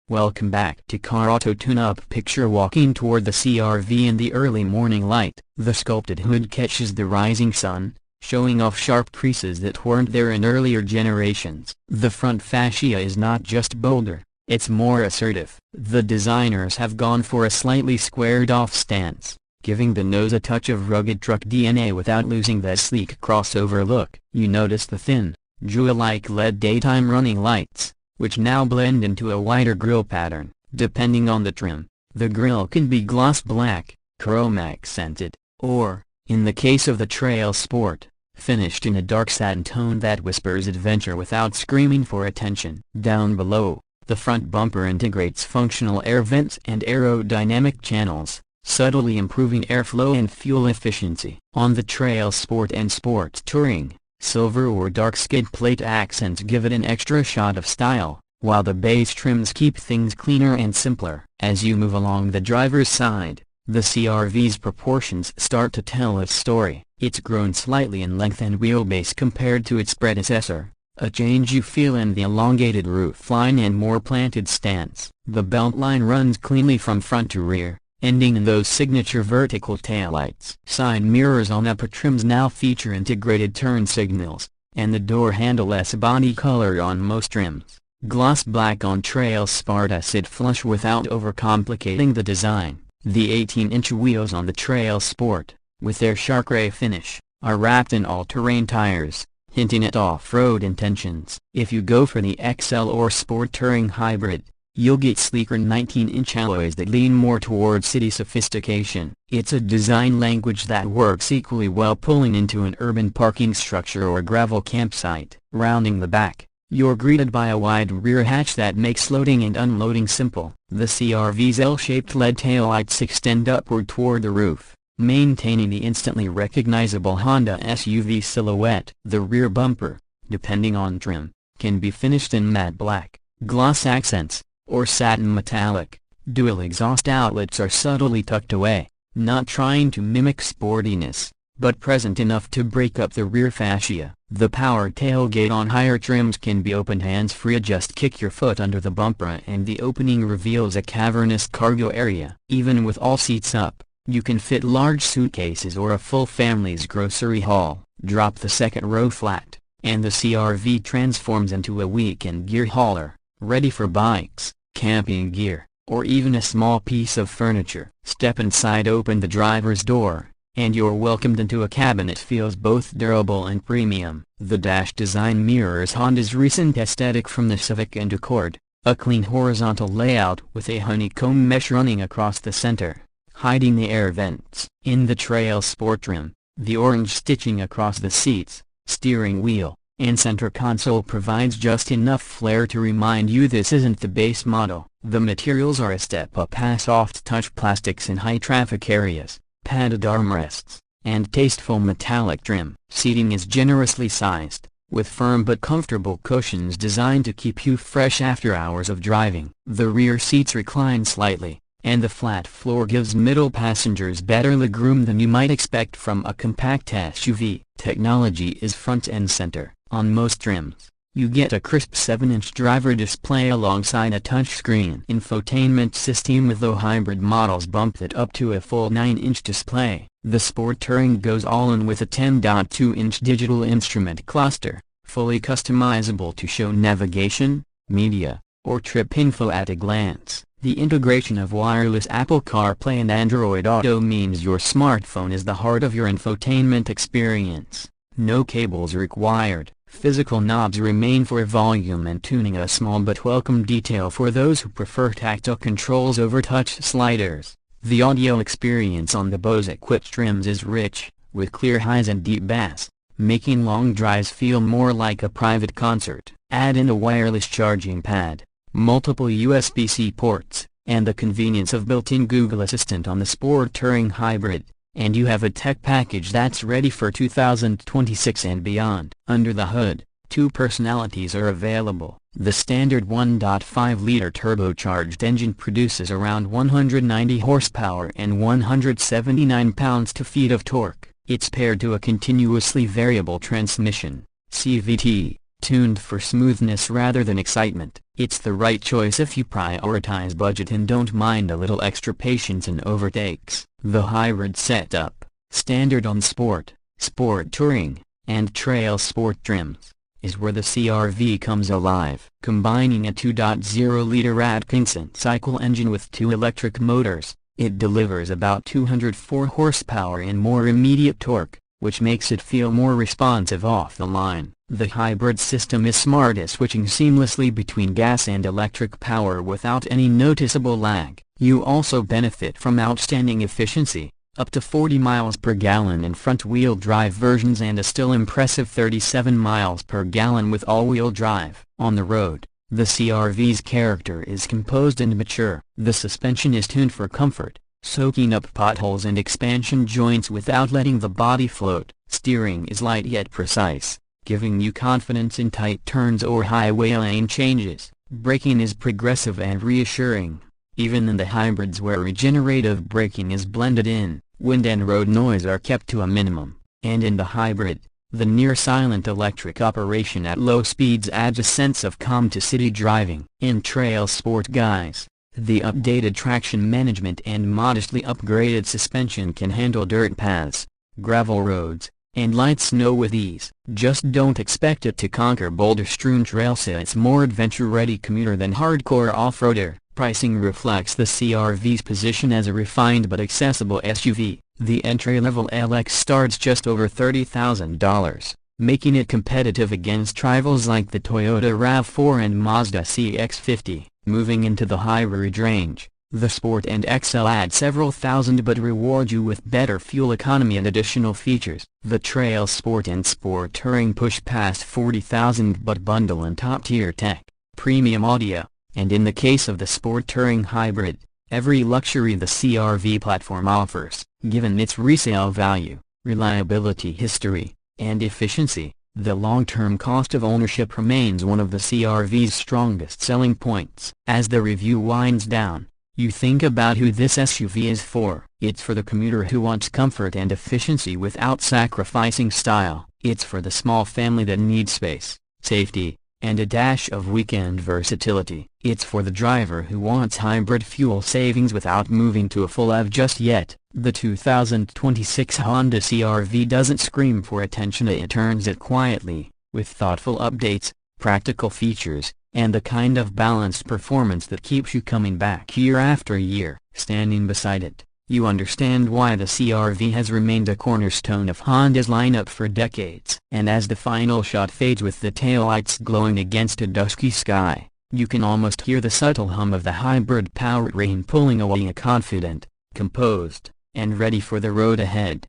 Welcome back to Car Auto Tune-Up. Picture walking toward the CR-V in the early morning light. The sculpted hood catches the rising sun, showing off sharp creases that weren't there in earlier generations. The front fascia is not just bolder, it's more assertive. The designers have gone for a slightly squared-off stance, giving the nose a touch of rugged truck DNA without losing that sleek crossover look. You notice the thin, jewel-like LED daytime running lights, which now blend into a wider grille pattern. Depending on the trim, the grille can be gloss black, chrome accented, or, in the case of the TrailSport, finished in a dark satin tone that whispers adventure without screaming for attention. Down below, the front bumper integrates functional air vents and aerodynamic channels, subtly improving airflow and fuel efficiency. On the TrailSport and Sport Touring, silver or dark skid plate accents give it an extra shot of style, while the base trims keep things cleaner and simpler. As you move along the driver's side, the CR-V's proportions start to tell its story. It's grown slightly in length and wheelbase compared to its predecessor, a change you feel in the elongated roofline and more planted stance. The beltline runs cleanly from front to rear, ending in those signature vertical taillights. Side mirrors on upper trims now feature integrated turn signals, and the door handle has body color on most trims. Gloss black on TrailSport sit flush without overcomplicating the design. The 18-inch wheels on the TrailSport, with their shark ray finish, are wrapped in all-terrain tires, hinting at off-road intentions. If you go for the XL or Sport Touring Hybrid, you'll get sleeker 19-inch alloys that lean more towards city sophistication. It's a design language that works equally well pulling into an urban parking structure or gravel campsite. Rounding the back, you're greeted by a wide rear hatch that makes loading and unloading simple. The CR-V's L-shaped LED taillights extend upward toward the roof, maintaining the instantly recognizable Honda SUV silhouette. The rear bumper, depending on trim, can be finished in matte black, gloss accents, or satin metallic. Dual exhaust outlets are subtly tucked away, not trying to mimic sportiness, but present enough to break up the rear fascia. The power tailgate on higher trims can be opened hands-free. Just kick your foot under the bumper and the opening reveals a cavernous cargo area. Even with all seats up, you can fit large suitcases or a full family's grocery haul. Drop the second row flat, and the CR-V transforms into a weekend gear hauler, ready for bikes, camping gear, or even a small piece of furniture. Step inside, open the driver's door, and you're welcomed into a cabin that feels both durable and premium. The dash design mirrors Honda's recent aesthetic from the Civic and Accord, a clean horizontal layout with a honeycomb mesh running across the center, hiding the air vents. In the TrailSport trim, the orange stitching across the seats, steering wheel, and center console provides just enough flair to remind you this isn't the base model. The materials are a step up past soft touch plastics in high traffic areas, padded armrests, and tasteful metallic trim. Seating is generously sized, with firm but comfortable cushions designed to keep you fresh after hours of driving. The rear seats recline slightly, and the flat floor gives middle passengers better legroom than you might expect from a compact SUV. Technology is front and center. On most trims, you get a crisp 7-inch driver display alongside a touchscreen infotainment system, with low hybrid models bumped it up to a full 9-inch display. The Sport Touring goes all-in with a 10.2-inch digital instrument cluster, fully customizable to show navigation, media, or trip info at a glance. The integration of wireless Apple CarPlay and Android Auto means your smartphone is the heart of your infotainment experience. No cables required. Physical knobs remain for volume and tuning, a small but welcome detail for those who prefer tactile controls over touch sliders. The audio experience on the Bose-equipped trims is rich, with clear highs and deep bass, making long drives feel more like a private concert. Add in a wireless charging pad, multiple USB-C ports, and the convenience of built-in Google Assistant on the Sport Touring Hybrid, and you have a tech package that's ready for 2026 and beyond. Under the hood, two personalities are available. The standard 1.5-liter turbocharged engine produces around 190 horsepower and 179 pounds-feet of torque. It's paired to a continuously variable transmission, CVT, tuned for smoothness rather than excitement. It's the right choice if you prioritize budget and don't mind a little extra patience and overtakes. The hybrid setup, standard on Sport, Sport Touring, and TrailSport trims, is where the CR-V comes alive. Combining a 2.0-liter Atkinson cycle engine with 2 electric motors, it delivers about 204 horsepower and more immediate torque, which makes it feel more responsive off the line. The hybrid system is smart at switching seamlessly between gas and electric power without any noticeable lag. You also benefit from outstanding efficiency, up to 40 miles per gallon in front-wheel drive versions and a still impressive 37 miles per gallon with all-wheel drive. On the road, the CR-V's character is composed and mature. The suspension is tuned for comfort, soaking up potholes and expansion joints without letting the body float. Steering is light yet precise, giving you confidence in tight turns or highway lane changes. Braking is progressive and reassuring, even in the hybrids where regenerative braking is blended in. Wind and road noise are kept to a minimum, and in the hybrid, the near-silent electric operation at low speeds adds a sense of calm to city driving. In TrailSport guys, the updated traction management and modestly upgraded suspension can handle dirt paths, gravel roads, and light snow with ease. Just don't expect it to conquer boulder-strewn trails. It's more adventure-ready commuter than hardcore off-roader. Pricing reflects the CR-V's position as a refined but accessible SUV. The entry-level LX starts just over $30,000, making it competitive against rivals like the Toyota RAV4 and Mazda CX-50. Moving into the hybrid range, the Sport and XL add several thousand but reward you with better fuel economy and additional features. The TrailSport and Sport Touring push past $40,000 but bundle in top-tier tech, premium audio, and in the case of the Sport Touring Hybrid, every luxury the CR-V platform offers. Given its resale value, reliability history, and efficiency, the long-term cost of ownership remains one of the CR-V's strongest selling points. As the review winds down, you think about who this SUV is for. It's for the commuter who wants comfort and efficiency without sacrificing style. It's for the small family that needs space, safety, and a dash of weekend versatility. It's for the driver who wants hybrid fuel savings without moving to a full EV just yet. The 2026 Honda CR-V doesn't scream for attention, it earns it quietly, with thoughtful updates, practical features, and the kind of balanced performance that keeps you coming back year after year. Standing beside it, you understand why the CR-V has remained a cornerstone of Honda's lineup for decades. And as the final shot fades with the taillights glowing against a dusky sky, you can almost hear the subtle hum of the hybrid powertrain pulling away, a confident, composed, and ready for the road ahead.